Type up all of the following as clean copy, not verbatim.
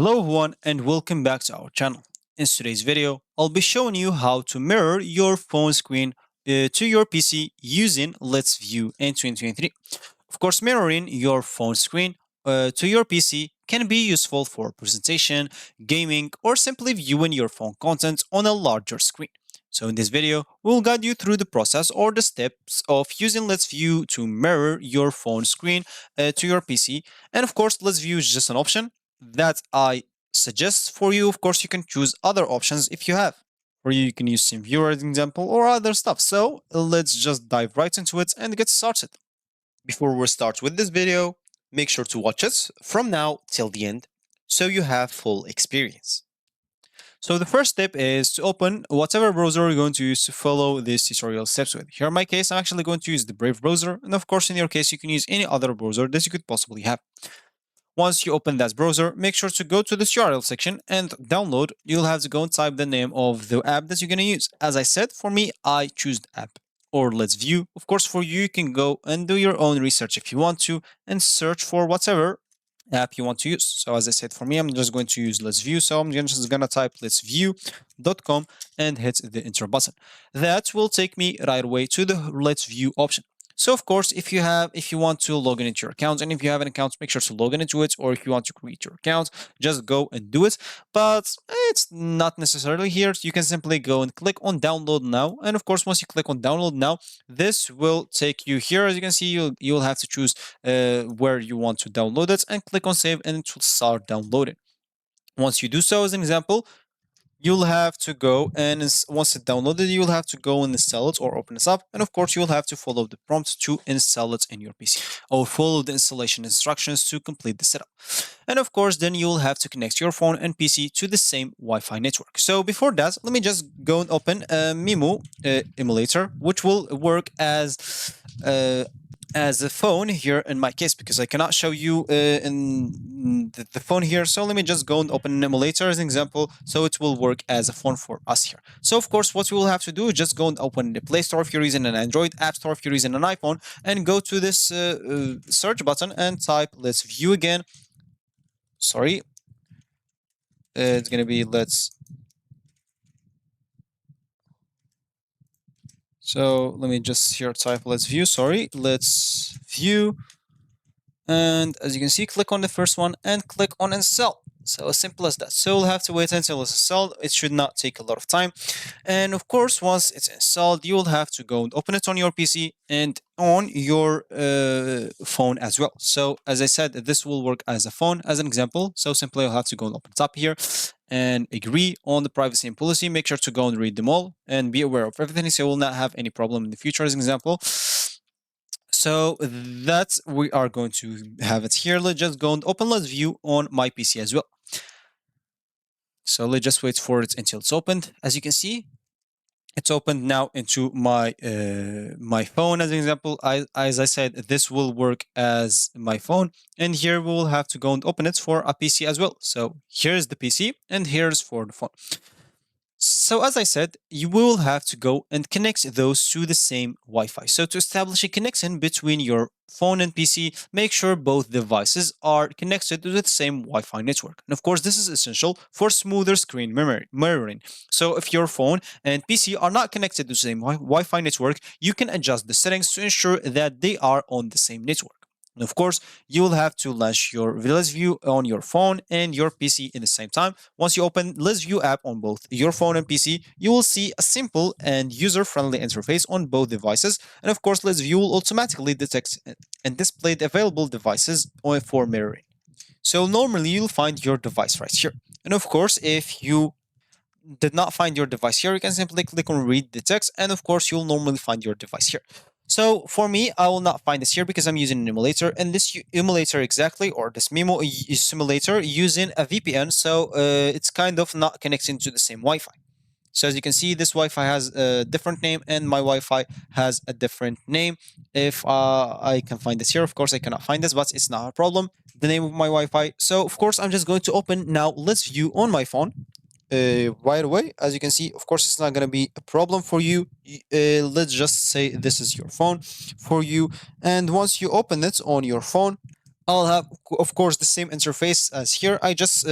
Hello everyone and welcome back to our channel. In today's video, I'll be showing you how to mirror your phone screen to your PC using Let's View in 2023. Of course, mirroring your phone screen to your PC can be useful for presentation, gaming, or simply viewing your phone content on a larger screen. So in this video, we'll guide you through the process or the steps of using Let's View to mirror your phone screen to your PC. And of course, Let's View is just an option that I suggest for you. Of course, you can choose other options if you have. Or you can use SimViewer as an example or other stuff. So let's just dive right into it and get started. Before we start with this video, make sure to watch it from now till the end so you have full experience. So the first step is to open whatever browser you're going to use to follow these tutorial steps with. Here in my case, I'm actually going to use the Brave browser. And of course, in your case, you can use any other browser that you could possibly have. Once you open that browser, make sure to go to the URL section and download. You'll have to go and type the name of the app that you're going to use. As I said, for me, I choose the app or Let's View. Of course, for you, you can go and do your own research if you want to and search for whatever app you want to use. So as I said, for me, I'm just going to use Let's View. So I'm just going to type letsview.com and hit the enter button. That will take me right away to the Let's View option. So of course, if you want to log in into your account, and if you have an account, make sure to log in into it, or if you want to create your account, just go and do it. But it's not necessarily here. You can simply go and click on download now. And of course, once you click on download now, this will take you here. As you can see, you'll have to choose where you want to download it and click on save, and it will start downloading. Once you do so, as an example, you'll have to go and once it's downloaded, you'll have to go and install it or open this up. And of course, you'll have to follow the prompt to install it in your PC or follow the installation instructions to complete the setup. And of course, then you'll have to connect your phone and PC to the same Wi-Fi network. So before that, let me just go and open a Mimo emulator, which will work as a phone here in my case, because I cannot show you in the phone here. So let me just go and open an emulator as an example, so it will work as a phone for us here. So of course, what we will have to do is just go and open the Play Store if you're using an Android, App Store if you're using an iPhone, and go to this search button and type Let's View again. Sorry, it's gonna be So let me just here type Let's View. Sorry, Let's View. And as you can see, click on the first one and click on install. So as simple as that. So we'll have to wait until it's installed. It should not take a lot of time. And of course, once it's installed, you'll have to go and open it on your PC and on your phone as well. So as I said, this will work as a phone as an example. So simply you'll have to go and open it up here and agree on the privacy and policy. Make sure to go and read them all and be aware of everything, so you will not have any problem in the future as an example. So that's we are going to have it here. Let's just go and open Let's View on my PC as well. So let's just wait for it until it's opened. As you can see, it's opened now into my my phone as an example. As I said, this will work as my phone, and here we will have to go and open it for a PC as well. So here's the PC and here's for the phone. So as I said, you will have to go and connect those to the same Wi-Fi. So to establish a connection between your phone and PC, make sure both devices are connected to the same Wi-Fi network. And of course, this is essential for smoother screen mirroring. So if your phone and PC are not connected to the same Wi-Fi network, you can adjust the settings to ensure that they are on the same network. And of course, you will have to launch your Let's View on your phone and your PC in the same time. Once you open Let's View app on both your phone and PC, you will see a simple and user-friendly interface on both devices. And of course, Let's View will automatically detect and display the available devices for mirroring. So normally you'll find your device right here. And of course, if you did not find your device here, you can simply click on read the text, and of course, you'll normally find your device here. So for me, I will not find this here because I'm using an emulator, and this emulator exactly, or this Mimo simulator, using a VPN, so it's kind of not connecting to the same Wi-Fi. So as you can see, this Wi-Fi has a different name, and my Wi-Fi has a different name. If I can find this here, of course I cannot find this, but it's not a problem. The name of my Wi-Fi. So of course, I'm just going to open now Let's View on my phone. Right away. As you can see, of course, it's not going to be a problem for you. Let's just say this is your phone for you. And once you open it on your phone, I'll have, of course, the same interface as here. I just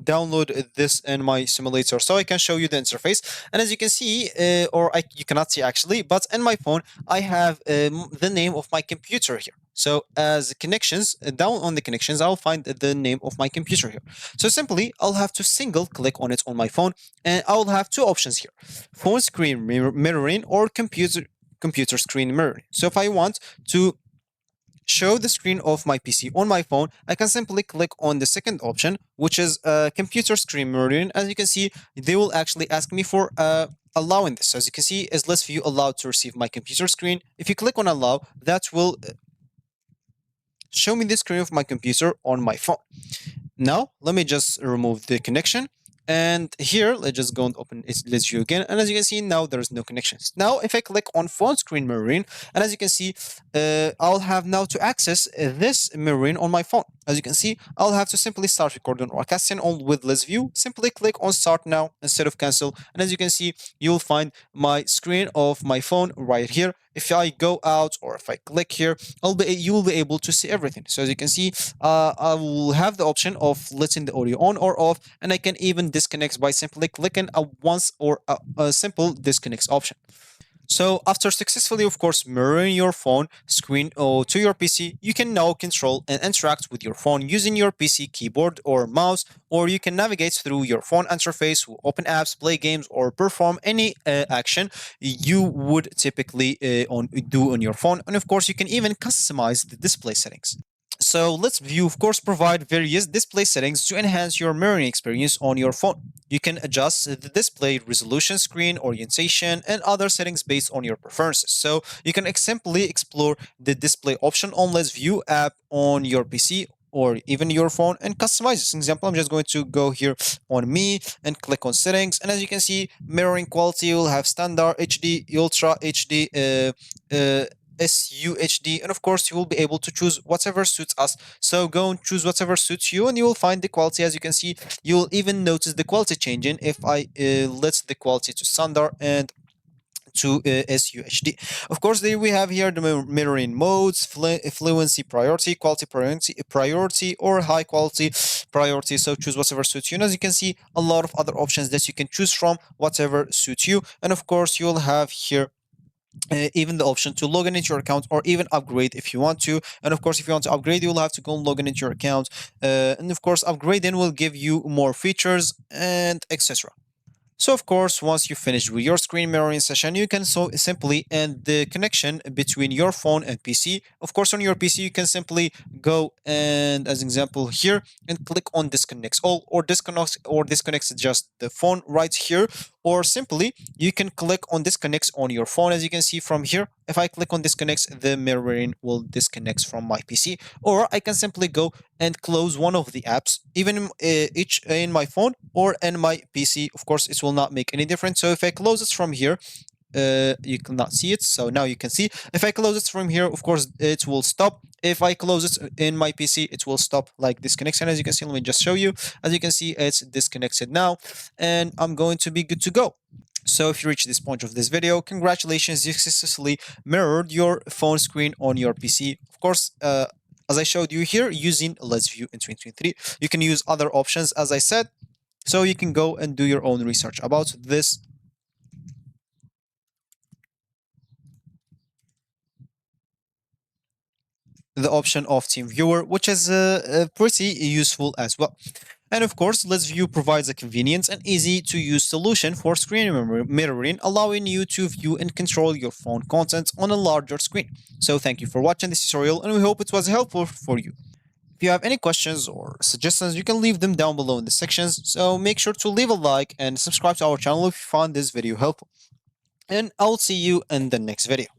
download this in my simulator so I can show you the interface. And as you can see, you cannot see actually, but in my phone, I have the name of my computer here. So as connections, down on the connections, I'll find the name of my computer here. So simply, I'll have to single click on it on my phone, and I'll have two options here: phone screen mirroring or computer screen mirroring. So if I want to show the screen of my PC on my phone, I can simply click on the second option, which is computer screen mirroring. As you can see, they will actually ask me for allowing this. So as you can see, is list view allowed to receive my computer screen? If you click on allow, that will show me the screen of my computer on my phone. Now, let me just remove the connection. And here, let's just go and open Let's View again. And as you can see, now there's no connections. Now, if I click on phone screen mirroring, and as you can see, I'll have now to access this mirroring on my phone. As you can see, I'll have to simply start recording or casting on with Let's View. Simply click on start now instead of cancel. And as you can see, you'll find my screen of my phone right here. If I go out or if I click here, you will be able to see everything. So as you can see, I will have the option of letting the audio on or off, and I can even disconnect by simply clicking a once or a simple disconnect option. So after successfully, of course, mirroring your phone screen to your PC, you can now control and interact with your phone using your PC keyboard or mouse, or you can navigate through your phone interface, open apps, play games, or perform any action you would typically do on your phone. And of course, you can even customize the display settings. So Let's View, of course, provide various display settings to enhance your mirroring experience on your phone. You can adjust the display resolution, screen orientation, and other settings based on your preferences. So you can simply explore the display option on Let's View app on your PC or even your phone and customize this. For example, I'm just going to go here on me and click on settings. And as you can see, mirroring quality will have standard, HD, ultra HD, SUHD, and of course you will be able to choose whatever suits us. So go and choose whatever suits you, and you will find the quality. As you can see, you will even notice the quality changing if I let the quality to standard and to SUHD. Of course, there we have here the mirroring modes, fluency priority, quality priority, or high quality priority. So choose whatever suits you. And as you can see, a lot of other options that you can choose from, whatever suits you. And of course, you'll have here even the option to log in into your account or even upgrade if you want to. And of course, if you want to upgrade, you'll have to go and log in into your account. And of course, upgrading will give you more features and etc. So of course, once you finish with your screen mirroring session, you can simply end the connection between your phone and PC. Of course, on your PC, you can simply go and, as an example here, and click on disconnect all or disconnect just the phone right here. Or simply, you can click on disconnect on your phone. As you can see from here, if I click on disconnect, the mirroring will disconnect from my PC. Or I can simply go and close one of the apps, even each in my phone or in my PC. Of course, it will not make any difference. So if I close it from here, you cannot see it. So now you can see. If I close it from here, of course, it will stop. If I close it in my PC, it will stop like disconnection. As you can see, let me just show you. As you can see, it's disconnected now, and I'm going to be good to go. So if you reach this point of this video, congratulations, you successfully mirrored your phone screen on your PC. Of course, as I showed you here, using Let's View in 2023, you can use other options, as I said, so you can go and do your own research about this. The option of TeamViewer, which is pretty useful as well. And of course, Let's View provides a convenient and easy to use solution for screen mirroring, allowing you to view and control your phone content on a larger screen. So thank you for watching this tutorial, and we hope it was helpful for you. If you have any questions or suggestions, you can leave them down below in the sections. So make sure to leave a like and subscribe to our channel if you found this video helpful. And I'll see you in the next video.